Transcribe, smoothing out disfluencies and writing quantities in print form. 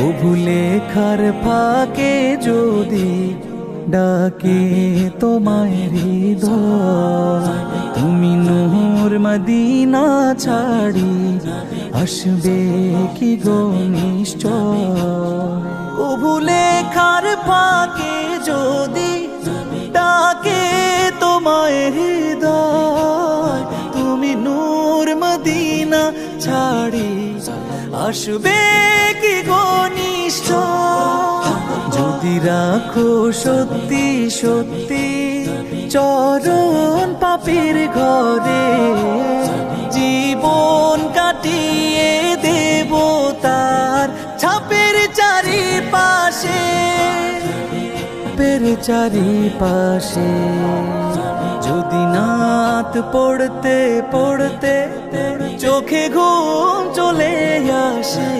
কভু লেখার ফাঁকে যদি ডাকে তোমায় হৃদয়, তুমি নূর মদিনা ছাড়ি আসবে কি গো নিশ্চয়। কভু লেখার ফাঁকে যদি ডাকে তোমায় হৃদয়, তুমি নূর মদিনা ছাড়ি আসবে কি গো নিশ্চয়। যদি রাখো সত্যি সত্যি চরণ পাপীর ঘরে, জীবন কাটিয়ে দেব তার ছাপের চারিপাশে, চারিপাশে। যদি নাত পড়তে পড়তে চোখে ঘুম চলে আসে,